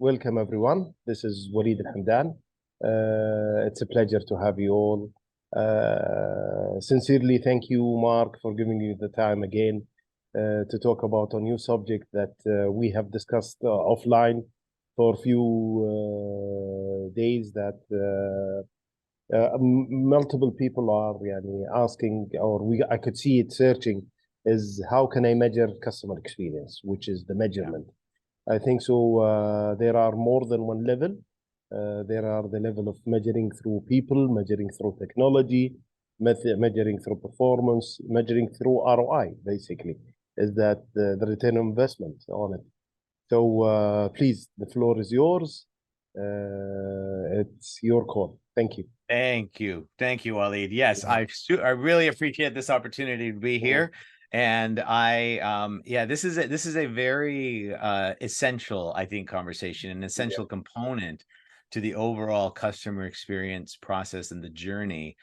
Welcome everyone. This is Waleed Al Hamdan. It's a pleasure to have you all. Sincerely, thank you, Mark, for giving me the time again to talk about a new subject that we have discussed offline for a few days that multiple people are asking, or I could see it searching, is how can I measure customer experience, which is the measurement. I think so. There are more than one level. There are the level of measuring through people, measuring through technology, measuring through performance, measuring through ROI, basically, is that the return on investment on it. So please, the floor is yours. It's your call. Thank you. Thank you. Thank you, Waleed. Yes, I really appreciate this opportunity to be here. And this is a very essential, I think, conversation, an essential component to the overall customer experience process and the journey.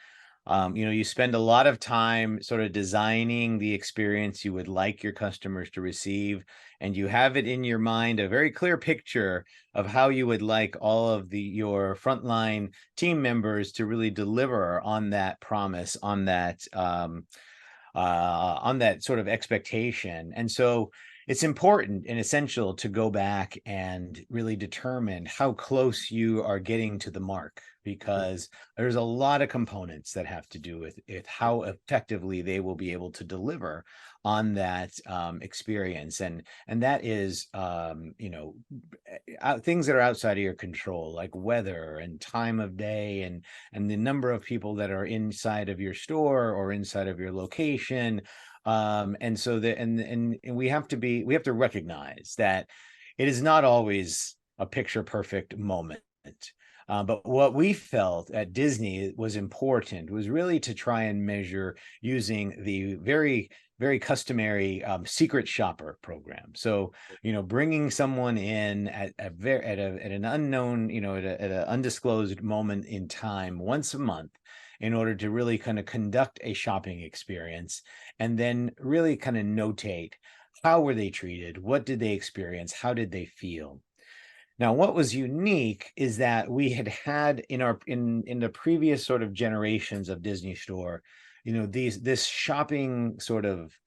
You spend a lot of time sort of designing the experience you would like your customers to receive, and you have it in your mind, a very clear picture of how you would like all of your frontline team members to really deliver on that promise, on that sort of expectation. And so it's important and essential to go back and really determine how close you are getting to the mark, because there's a lot of components that have to do with how effectively they will be able to deliver on that experience. And that is, things that are outside of your control, like weather and time of day and the number of people that are inside of your store or inside of your location. And so we have to recognize that it is not always a picture perfect moment. But what we felt at Disney was important was really to try and measure using the very, very customary secret shopper program. So, bringing someone in at an unknown, at an undisclosed moment in time once a month, in order to really kind of conduct a shopping experience, and then really kind of notate how were they treated, what did they experience, how did they feel. Now, what was unique is that we had in the previous sort of generations of Disney Store, this shopping sort of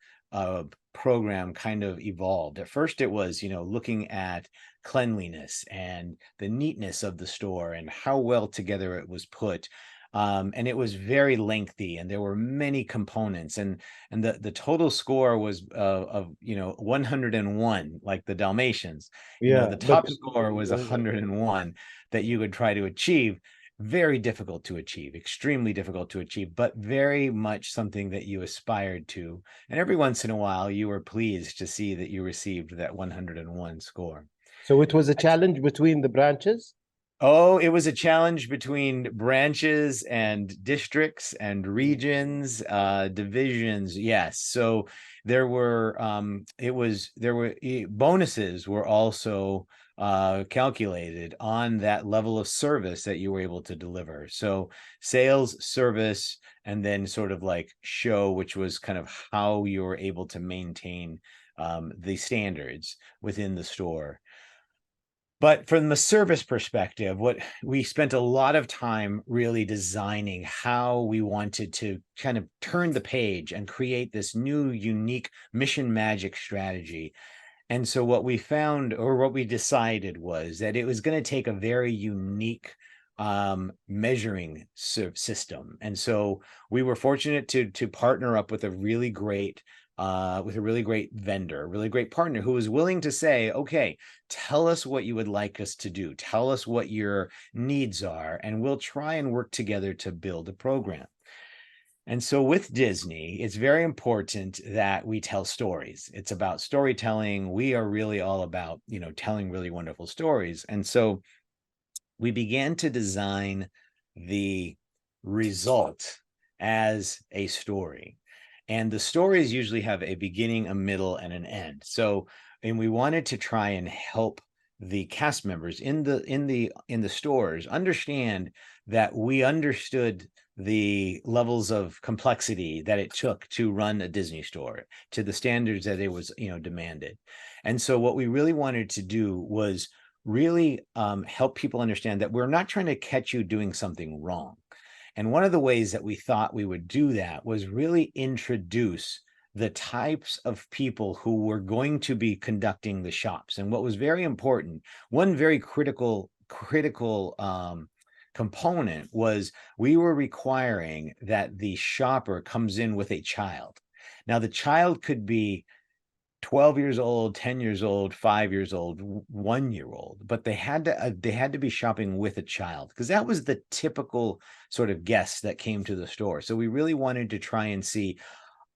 program kind of evolved. At first, it was looking at cleanliness and the neatness of the store and how well together it was put. And it was very lengthy, and there were many components, and the total score was of 101, like the Dalmatians. The top score was 101 that you would try to achieve. Very difficult to achieve, extremely difficult to achieve, but very much something that you aspired to. And every once in a while, you were pleased to see that you received that 101 score. So it was a challenge between the branches? Oh, it was a challenge between branches and districts and regions, divisions. Yes. So there were bonuses were also calculated on that level of service that you were able to deliver. So sales, service, and then sort of like show, which was kind of how you were able to maintain the standards within the store. But from the service perspective, what we spent a lot of time really designing how we wanted to kind of turn the page and create this new, unique mission magic strategy. And so what we found, or what we decided, was that it was going to take a very unique measuring system. And so we were fortunate to partner up with a really great vendor, really great partner who was willing to say, okay, tell us what you would like us to do. Tell us what your needs are, and we'll try and work together to build a program. And so with Disney, it's very important that we tell stories. It's about storytelling. We are really all about, telling really wonderful stories. And so we began to design the result as a story. And the stories usually have a beginning, a middle, and an end. And we wanted to try and help the cast members in the stores understand that we understood the levels of complexity that it took to run a Disney store, to the standards that it was, demanded. And so what we really wanted to do was really help people understand that we're not trying to catch you doing something wrong. And one of the ways that we thought we would do that was really introduce the types of people who were going to be conducting the shops. And what was very important, one very critical component was we were requiring that the shopper comes in with a child. Now, the child could be 12 years old, 10 years old, 5 years old, 1 year old, but they had to be shopping with a child, because that was the typical sort of guest that came to the store. So we really wanted to try and see,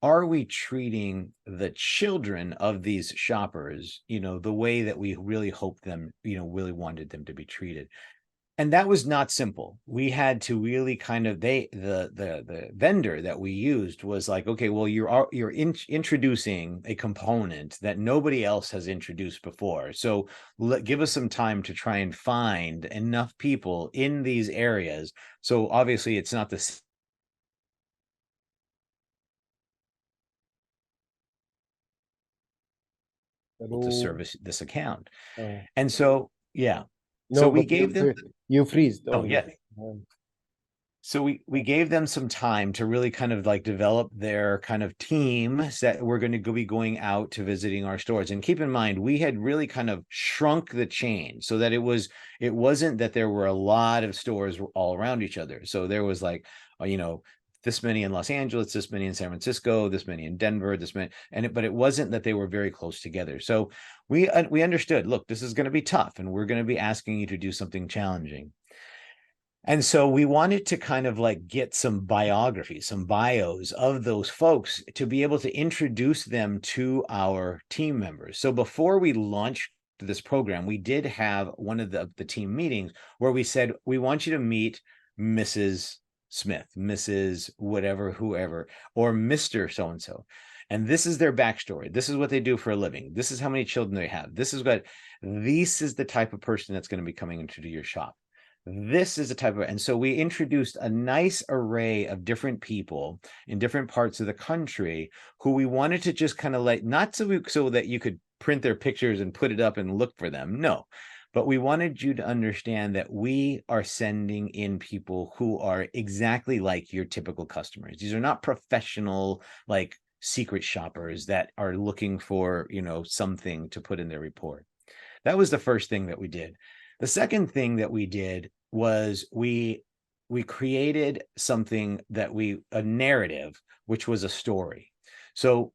are we treating the children of these shoppers, the way that we really hoped them, really wanted them to be treated? And that was not simple. We had to really kind of, the vendor that we used was like, okay, well, you're introducing a component that nobody else has introduced before. So give us some time to try and find enough people in these areas. So obviously it's not the to service this account. And so, yeah. No, So we but gave them, you freeze. oh yeah. So we gave them some time to really kind of like develop their kind of teams that we're going to be going out to visiting our stores. And keep in mind, we had really kind of shrunk the chain so that it wasn't that there were a lot of stores all around each other. So there was like, this many in Los Angeles, this many in San Francisco, this many in Denver, this many, but it wasn't that they were very close together. So we understood, look, this is going to be tough, and we're going to be asking you to do something challenging. And so we wanted to kind of like get some biographies, some bios of those folks to be able to introduce them to our team members. So before we launched this program, we did have one of the team meetings where we said, we want you to meet Mrs. Smith, Mrs. whatever, whoever, or Mr. So-and-so. And this is their backstory. This is what they do for a living. This is how many children they have. This is the type of person that's going to be coming into your shop. This is a type of, and so we introduced a nice array of different people in different parts of the country who we wanted to just kind of like, not so that you could print their pictures and put it up and look for them. No, but we wanted you to understand that we are sending in people who are exactly like your typical customers. These are not professional, like secret shoppers that are looking for, something to put in their report. That was the first thing that we did. The second thing that we did was we created something that a narrative, which was a story. So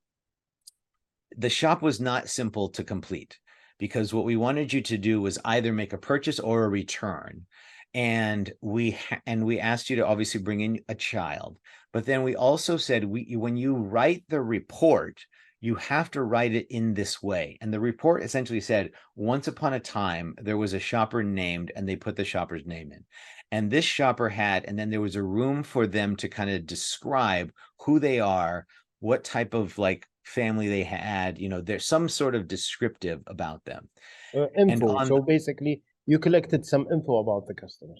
the shop was not simple to complete, because what we wanted you to do was either make a purchase or a return. And we asked you to obviously bring in a child, but then we also said, when you write the report, you have to write it in this way. And the report essentially said, once upon a time, there was a shopper named, and they put the shopper's name in. And this shopper had, and then there was a room for them to kind of describe who they are, what type of like family they had, there's some sort of descriptive about them. Info. So basically, you collected some info about the customer.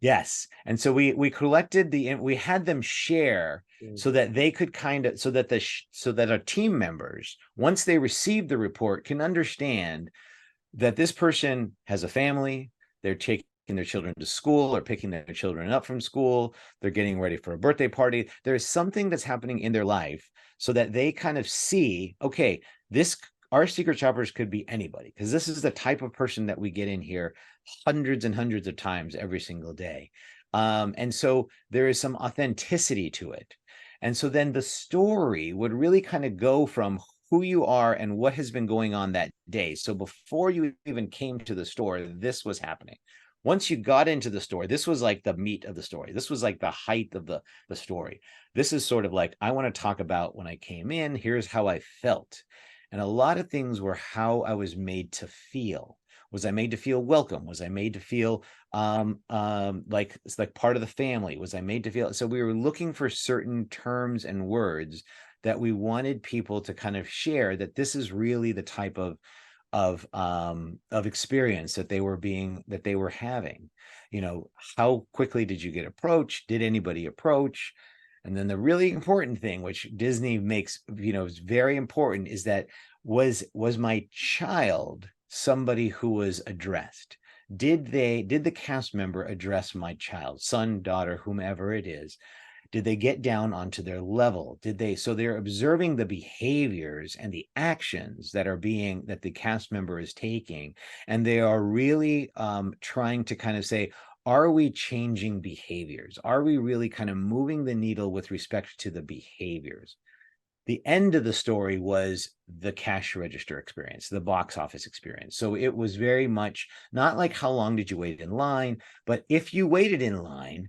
Yes. And so we collected we had them share so that they could so that our team members, once they receive the report, can understand that this person has a family, they're taking their children to school or picking their children up from school, they're getting ready for a birthday party. There's something that's happening in their life so that they kind of see, okay, our secret shoppers could be anybody, because this is the type of person that we get in here hundreds and hundreds of times every single day. And so there is some authenticity to it. And so then the story would really kind of go from who you are and what has been going on that day. So before you even came to the store, this was happening. Once you got into the store, this was like the meat of the story. This was like the height of the story. This is sort of like, I want to talk about when I came in, here's how I felt. And a lot of things were how I was made to feel. Was I made to feel welcome? Was I made to feel like it's like part of the family? Was I made to feel? So we were looking for certain terms and words that we wanted people to kind of share, that this is really the type of experience that they were having. How quickly did you get approached? Did anybody approach? And then the really important thing, which Disney makes, is very important, is that was my child somebody who was addressed? Did the cast member address my child, son, daughter, whomever it is? Did they get down onto their level? So they're observing the behaviors and the actions that the cast member is taking, and they are really trying to kind of say, are we changing behaviors? Are we really kind of moving the needle with respect to the behaviors? The end of the story was the cash register experience, the box office experience. So it was very much not like how long did you wait in line, but if you waited in line,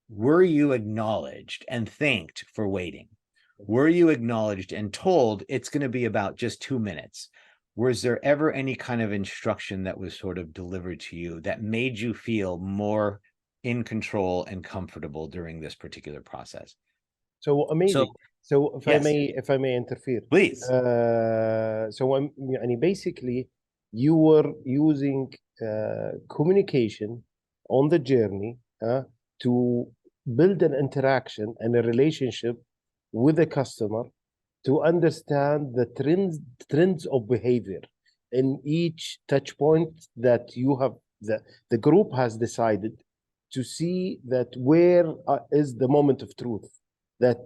were you acknowledged and thanked for waiting? Were you acknowledged and told it's going to be about just 2 minutes? Was there ever any kind of instruction that was sort of delivered to you that made you feel more in control and comfortable during this particular process? So amazing. So, So if yes, if I may interfere, please. يعني basically you were using communication on the journey to build an interaction and a relationship with the customer to understand the trends of behavior in each touch point that you have the group has decided to see that where is the moment of truth that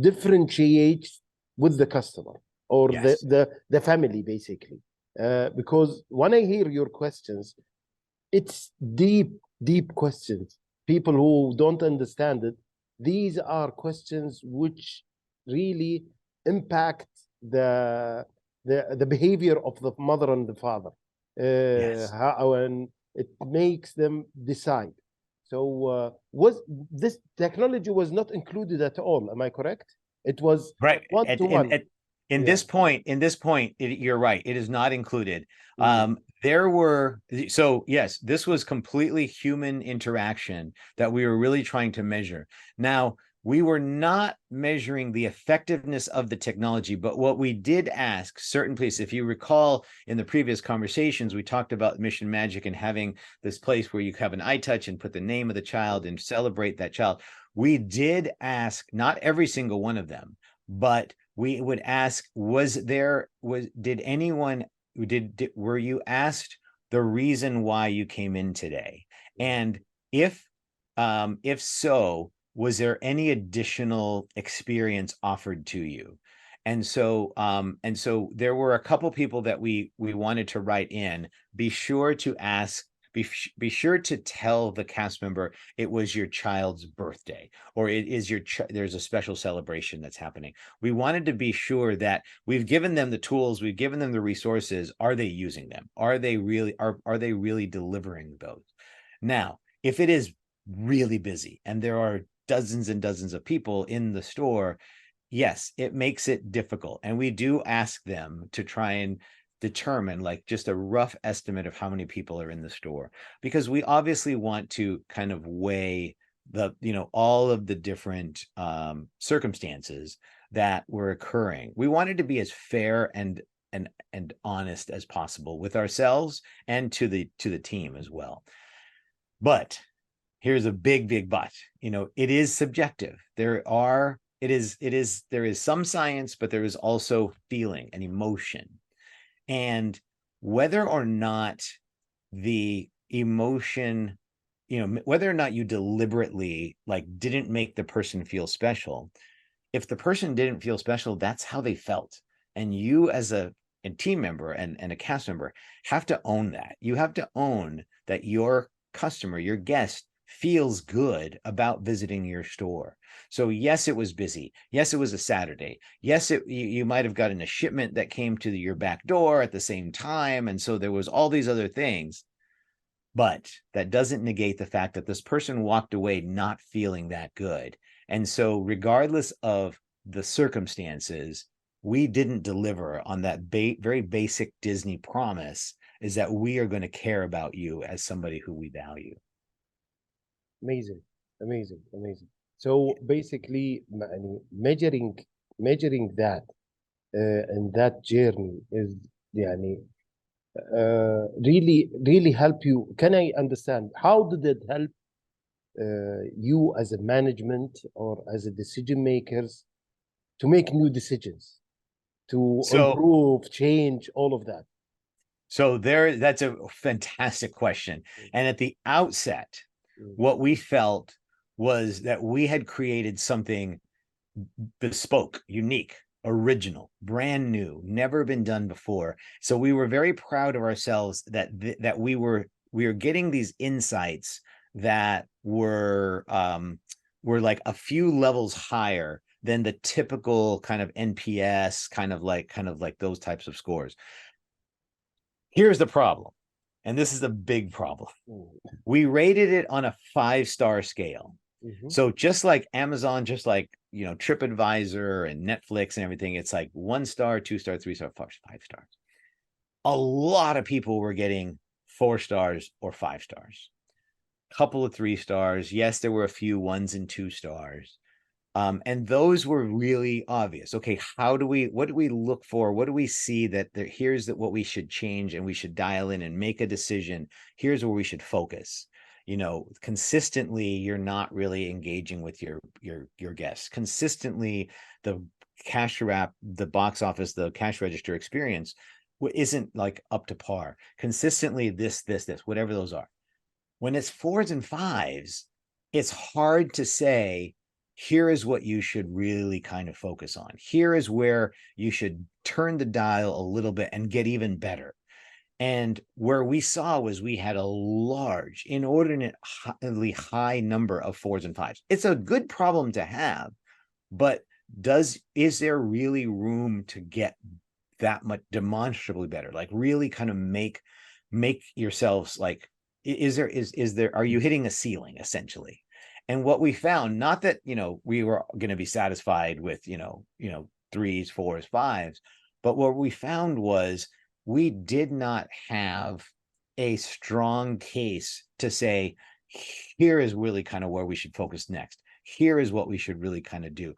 differentiates with the customer or Yes. the family basically. Because when I hear your questions, it's deep questions. People who don't understand it, these are questions which really impact the behavior of the mother and the father. Yes. How, and it makes them decide. So was this technology was not included at all? Am I correct? It was Right. one to one. In Yeah. this point, you're right. It is not included. Mm. So yes, this was completely human interaction that we were really trying to measure. Now, we were not measuring the effectiveness of the technology, but what we did ask certain places, if you recall in the previous conversations, we talked about Mission Magic and having this place where you have an eye touch and put the name of the child and celebrate that child. We did ask, not every single one of them, but we would ask, were you asked the reason why you came in today? And if so, was there any additional experience offered to you? And so there were a couple people that we wanted to write in. Be sure to ask. Be sure to tell the cast member it was your child's birthday, or it is there's a special celebration that's happening. We wanted to be sure that we've given them the tools, we've given them the resources. Are they using them? Are they really delivering those? Now, if it is really busy and there are dozens and dozens of people in the store, yes, it makes it difficult. And we do ask them to try and determine like just a rough estimate of how many people are in the store, because we obviously want to kind of weigh all of the different circumstances that were occurring. We wanted to be as fair and honest as possible with ourselves and to the team as well. But here's a big but. It is subjective. There is some science, but there is also feeling and emotion. And whether or not the emotion, whether or not you deliberately didn't make the person feel special, if the person didn't feel special, that's how they felt. And you as a team member and a cast member have to own that. You have to own that your customer, your guest, feels good about visiting your store. So yes, it was busy. Yes, it was a Saturday. Yes, you might have gotten a shipment that came to your back door at the same time. And so there was all these other things. But that doesn't negate the fact that this person walked away not feeling that good. And so regardless of the circumstances, we didn't deliver on that very basic Disney promise, is that we are going to care about you as somebody who we value. Amazing. So basically, measuring that and that journey is really help you. Can I understand how did it help you as a management or as a decision makers to make new decisions, to improve, change, all of that? So that's a fantastic question. And at the outset, what we felt was that we had created something bespoke, unique, original, brand new, never been done before. So we were very proud of ourselves that that we were getting these insights that were like a few levels higher than the typical kind of NPS, kind of like those types of scores. Here's the problem, and this is the big problem. We rated it on a 5-star scale. So just like Amazon, just like, you know, TripAdvisor and Netflix and everything, it's like 1 star, 2 star, 3 star, 5 stars. A lot of people were getting 4 stars or 5 stars, a couple of 3 stars. Yes, there were a few 1s and 2 stars. And those were really obvious. Okay, what do we look for? What do we see that here's what we should change, and we should dial in and make a decision. Here's where we should focus. You know, consistently, you're not really engaging with your guests. Consistently, the cash wrap, the box office, the cash register experience isn't like up to par. Consistently, this, whatever those are. When it's 4s and 5s, it's hard to say, here is what you should really kind of focus on. Here is where you should turn the dial a little bit and get even better. And where we saw was we had a large, inordinately high number of 4s and 5s. It's a good problem to have, but is there really room to get that much demonstrably better? Like really kind of make yourselves like, are you hitting a ceiling essentially? And what we found, not that, you know, we were going to be satisfied with, you know, 3s, 4s, 5s, but what we found was we did not have a strong case to say, here is really kind of where we should focus next. Here is what we should really kind of do.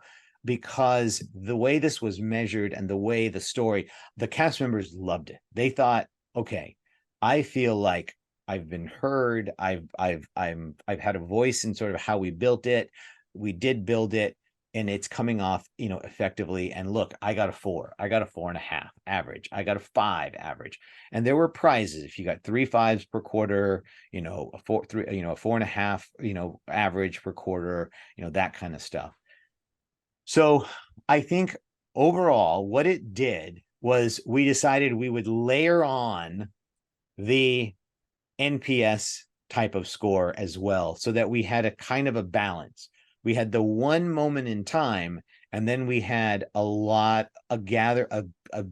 Because the way this was measured and the way the cast members loved it. They thought, okay, I feel like I've been heard. I've had a voice in sort of how we built it. We did build it, and it's coming off, you know, effectively. And look, I got a 4. I got a 4.5 average. I got a 5 average. And there were prizes. If you got 3 5s per quarter, you know, a 4.5, you know, average per quarter, you know, that kind of stuff. So I think overall, what it did was we decided we would layer on the NPS type of score as well, so that we had a kind of a balance. We had the one moment in time, and then we had a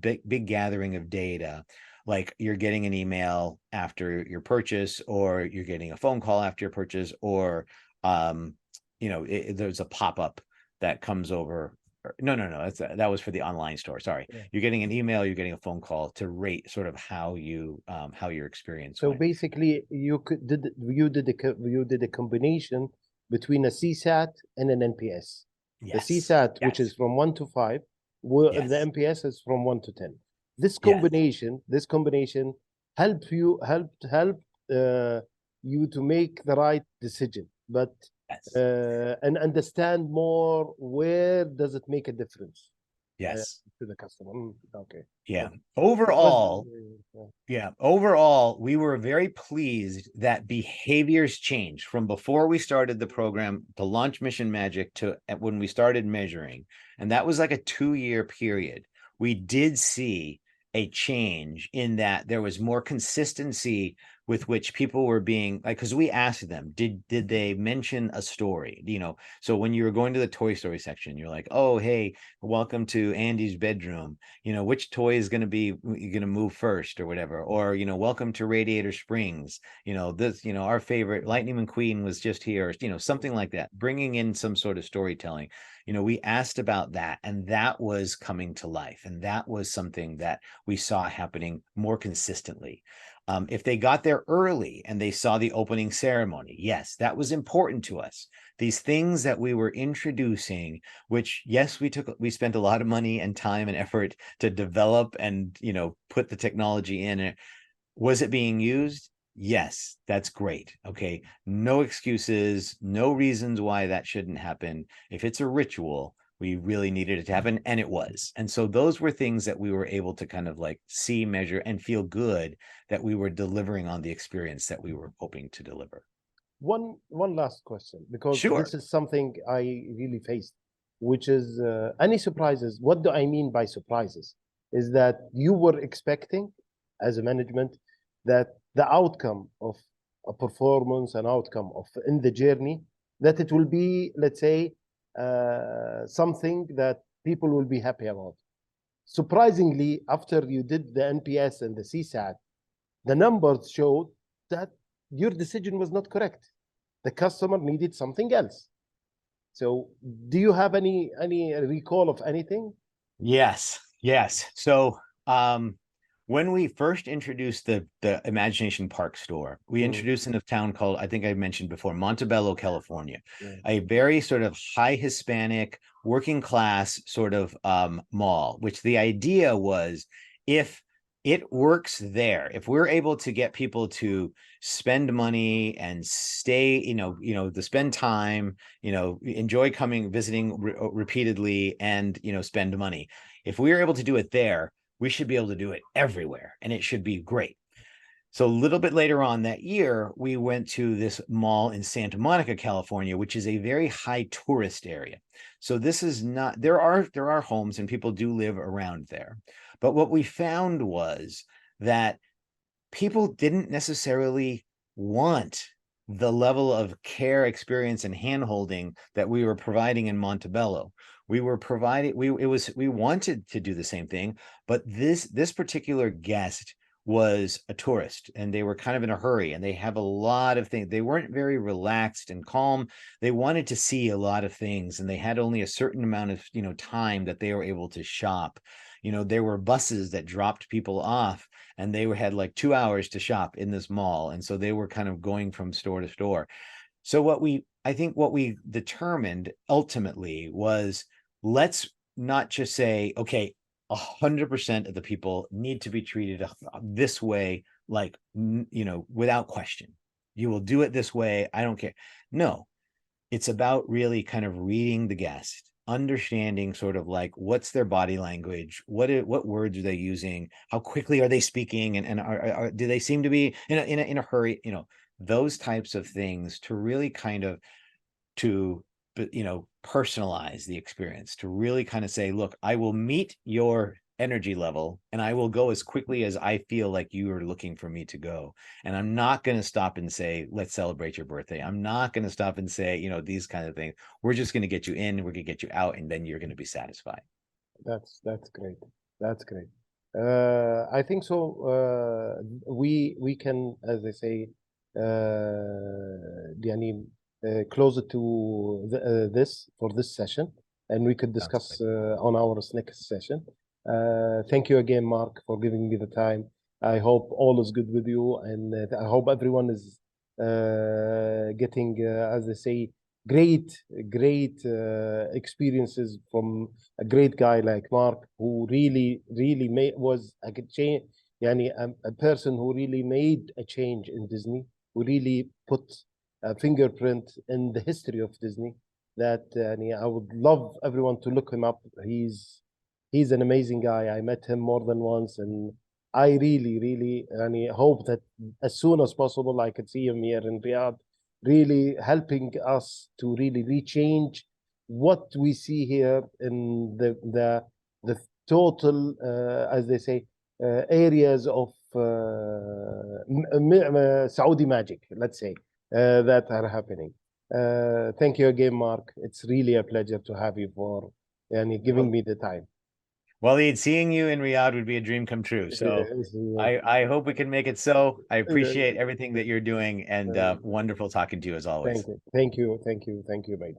big gathering of data. Like you're getting an email after your purchase, or you're getting a phone call after your purchase, or you know, there's a pop-up that comes over. No, that was for the online store. Sorry. Yeah. You're getting an email, you're getting a phone call to rate sort of how your experience So went. basically, you did a combination between a CSAT and an NPS. Yes. The CSAT, which is from 1 to 5, the NPS is from 1 to 10. This combination helped you to make the right decision, but and understand more where does it make a difference to the customer. Okay. Yeah. Overall, we were very pleased that behaviors changed from before we started the program to launch Mission Magic to when we started measuring. And that was like a 2-year period. We did see a change in that there was more consistency with which people were being like, because we asked them, did they mention a story? You know, so when you were going to the Toy Story section, you're like, oh, hey, welcome to Andy's bedroom. You know, which toy is going to move first or whatever, or, you know, welcome to Radiator Springs. You know, this, you know, our favorite Lightning McQueen was just here, you know, something like that, bringing in some sort of storytelling. You know, we asked about that, and that was coming to life. And that was something that we saw happening more consistently. If they got there early and they saw the opening ceremony, yes, that was important to us. These things that we were introducing, which, yes, we spent a lot of money and time and effort to develop and, you know, put the technology in it. Was it being used? Yes, that's great. Okay. No excuses, no reasons why that shouldn't happen. If it's a ritual, We really needed it to happen, and it was. And so those were things that we were able to kind of like see, measure, and feel good that we were delivering on the experience that we were hoping to deliver. One last question, because Sure. this is something I really faced, which is any surprises. What do I mean by surprises? Is that you were expecting, as a management, that the outcome of a performance and outcome of in the journey, that it will be, let's say, something that people will be happy about. Surprisingly, after you did the NPS and the CSAT, the numbers showed that your decision was not correct. The customer needed something else. So do you have any recall of anything? Yes. So when we first introduced the Imagination Park store, we introduced in a town called, I think I mentioned before, Montebello, California, a very sort of high Hispanic, working class sort of mall, which the idea was, if it works there, if we're able to get people to spend money and stay, to spend time, enjoy coming, visiting repeatedly, and, spend money. If we are able to do it there, we should be able to do it everywhere, and it should be great. So a little bit later on that year, we went to this mall in Santa Monica, California, which is a very high tourist area. So this is not, there are homes and people do live around there. But what we found was that people didn't necessarily want the level of care, experience, and handholding that we were providing in Montebello. We were providing, we wanted to do the same thing, but this particular guest was a tourist, and they were kind of in a hurry, and they have a lot of things. They weren't very relaxed and calm. They wanted to see a lot of things, and they had only a certain amount of time that they were able to shop. There were buses that dropped people off, and they had like 2 hours to shop in this mall, and so they were kind of going from store to store. So I think what we determined ultimately was, let's not just say, okay, 100% of the people need to be treated this way, like, without question. You will do it this way, I don't care. No, it's about really kind of reading the guest, understanding sort of like, what's their body language, what words are they using, how quickly are they speaking, and do they seem to be in a hurry, those types of things, to really kind of personalize the experience, to really kind of say, look, I will meet your energy level, and I will go as quickly as I feel like you are looking for me to go. And I'm not going to stop and say, let's celebrate your birthday. I'm not going to stop and say, these kind of things. We're just going to get you in, we're going to get you out, and then you're going to be satisfied. That's great. That's great. I think so. We can, as I say, يعني, close it to this for this session, and we could discuss on our next session. Thank you again, Mark, for giving me the time. I hope all is good with you, and I hope everyone is getting, as they say, great experiences from a great guy like Mark, who really was a good change, a person who really made a change in Disney, who really put a fingerprint in the history of Disney. That I would love everyone to look him up. He's an amazing guy. I met him more than once, and I really hope that as soon as possible I could see him here in Riyadh, really helping us to really rechange what we see here in the total, as they say, areas of Saudi magic, let's say, that are happening. Thank you again, Mark. It's really a pleasure to have you for giving me the time. Waleed, seeing you in Riyadh would be a dream come true. So I hope we can make it so. I appreciate everything that you're doing, and wonderful talking to you as always. Thank you, my dear.